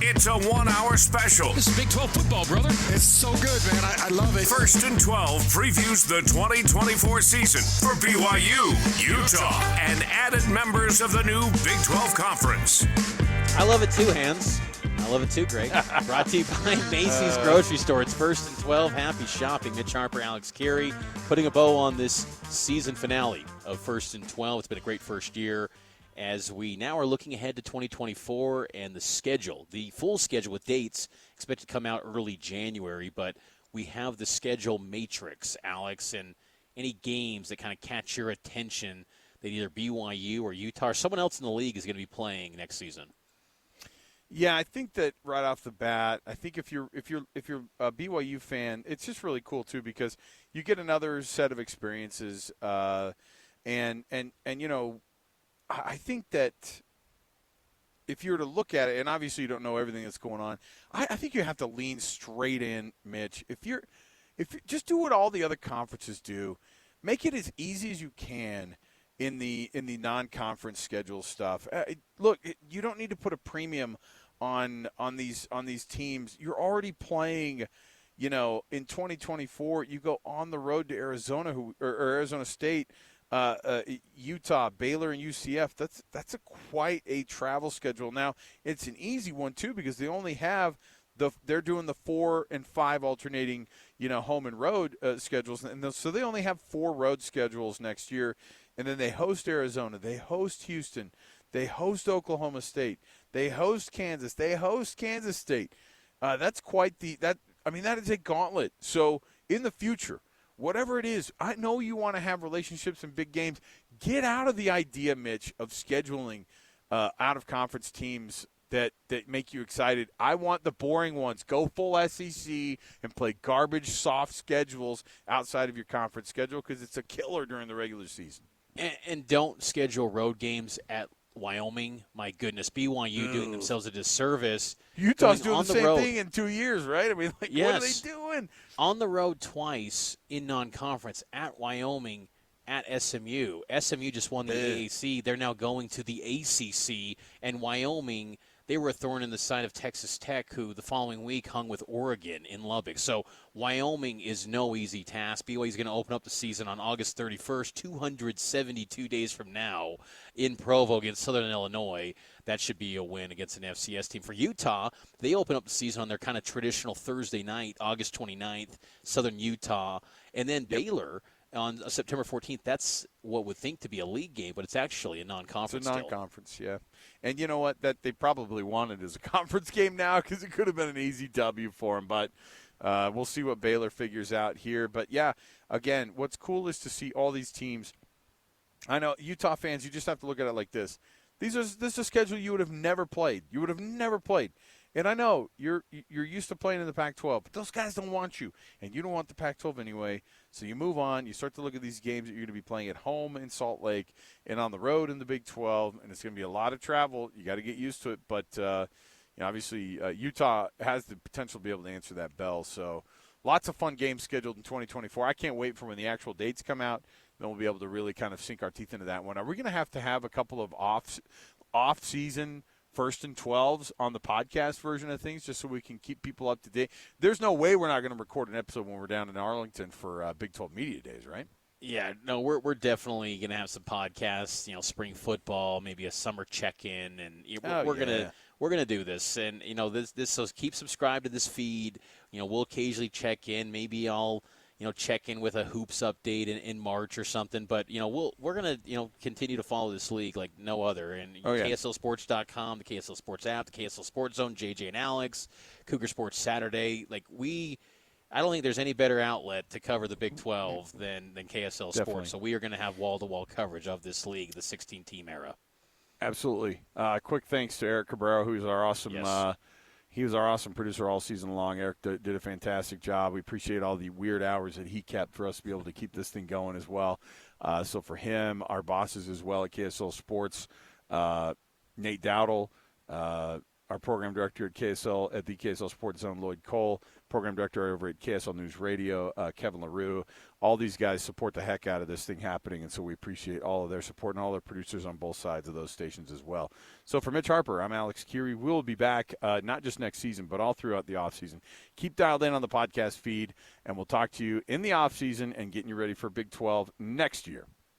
It's a 1 hour special. This is Big 12 football, brother. It's so good, man. I love it. First and 12 previews the 2024 season for BYU, Utah, and added members of the new Big 12 Conference. I love it too, Hans. I love it too, Greg. Brought to you by Macy's Grocery Store. It's First and 12. Happy shopping. Mitch, Harper, Alex, Kirry, putting a bow on this season finale of First and 12. It's been a great first year as we now are looking ahead to 2024 and the schedule. The full schedule with dates expected to come out early January, but we have the schedule matrix, Alex, and any games that kind of catch your attention that either BYU or Utah or someone else in the league is going to be playing next season. Yeah, I think that right off the bat, I think if you're a BYU fan, it's just really cool too because you get another set of experiences, and you know, I think that if you were to look at it, and obviously you don't know everything that's going on, I think you have to lean straight in, Mitch. If you just do what all the other conferences do, make it as easy as you can in the non-conference schedule stuff. Look, you don't need to put a premium on these teams. You're already playing, you know, in 2024. You go on the road to Arizona, or Arizona State, Utah, Baylor, and UCF. That's quite a travel schedule. Now it's an easy one too because they only have they're doing the 4 and 5 alternating, you know, home and road schedules, and so they only have 4 road schedules next year. And then they host Arizona, they host Houston, they host Oklahoma State, they host Kansas, they host Kansas State. That's quite that is a gauntlet. So in the future, whatever it is, I know you want to have relationships in big games. Get out of the idea, Mitch, of scheduling out-of-conference teams that make you excited. I want the boring ones. Go full SEC and play garbage, soft schedules outside of your conference schedule because it's a killer during the regular season. And don't schedule road games at Wyoming. My goodness, BYU doing themselves a disservice. Utah's doing the same thing in 2 years, right? I mean, like, yes. What are they doing? On the road twice in non-conference at Wyoming, at SMU. SMU just won the AAC. They're now going to the ACC. And Wyoming, they were a thorn in the side of Texas Tech, who the following week hung with Oregon in Lubbock. So Wyoming is no easy task. BYU is going to open up the season on August 31st, 272 days from now, in Provo against Southern Illinois. That should be a win against an FCS team. For Utah, they open up the season on their kind of traditional Thursday night, August 29th, Southern Utah. And then Baylor on September 14th, that's what would think to be a league game, but it's actually a non-conference. It's a non-conference, yeah. And you know what? That they probably wanted as a conference game now because it could have been an easy W for them. But we'll see what Baylor figures out here. But, yeah, again, what's cool is to see all these teams. I know Utah fans, you just have to look at it like this. This is a schedule you would have never played. You would have never played. And I know you're used to playing in the Pac-12, but those guys don't want you, and you don't want the Pac-12 anyway. So you move on. You start to look at these games that you're going to be playing at home in Salt Lake and on the road in the Big 12, and it's going to be a lot of travel. You got to get used to it. But you know, obviously Utah has the potential to be able to answer that bell. So lots of fun games scheduled in 2024. I can't wait for when the actual dates come out. Then we'll be able to really kind of sink our teeth into that one. Are we going to have a couple of off-season First and 12s on the podcast version of things just so we can keep people up to date? There's no way we're not going to record an episode when we're down in Arlington for Big 12 Media Days, right? Yeah, no, we're definitely going to have some podcasts, you know, spring football, maybe a summer check-in, and we're going to do this. And, you know, this so keep subscribed to this feed. You know, we'll occasionally check in. Maybe I'll, you know, check in with a hoops update in March or something. But, you know, we're going to, you know, continue to follow this league like no other. And KSLSports.com, the KSL Sports app, the KSL Sports Zone, JJ and Alex, Cougar Sports Saturday. Like I don't think there's any better outlet to cover the Big 12 than KSL Definitely. Sports. So we are going to have wall-to-wall coverage of this league, the 16-team era. Absolutely. Quick thanks to Eric Cabrera, who's our awesome Yes. He was our awesome producer all season long. Eric did a fantastic job. We appreciate all the weird hours that he kept for us to be able to keep this thing going as well. So for him, our bosses as well at KSL Sports, Nate Dowdle, our program director at KSL, at the KSL Sports Zone, Lloyd Cole, program director over at KSL News Radio, Kevin LaRue. All these guys support the heck out of this thing happening, and so we appreciate all of their support and all their producers on both sides of those stations as well. So for Mitch Harper, I'm Alex Kirry. We'll be back not just next season, but all throughout the offseason. Keep dialed in on the podcast feed, and we'll talk to you in the offseason and getting you ready for Big 12 next year.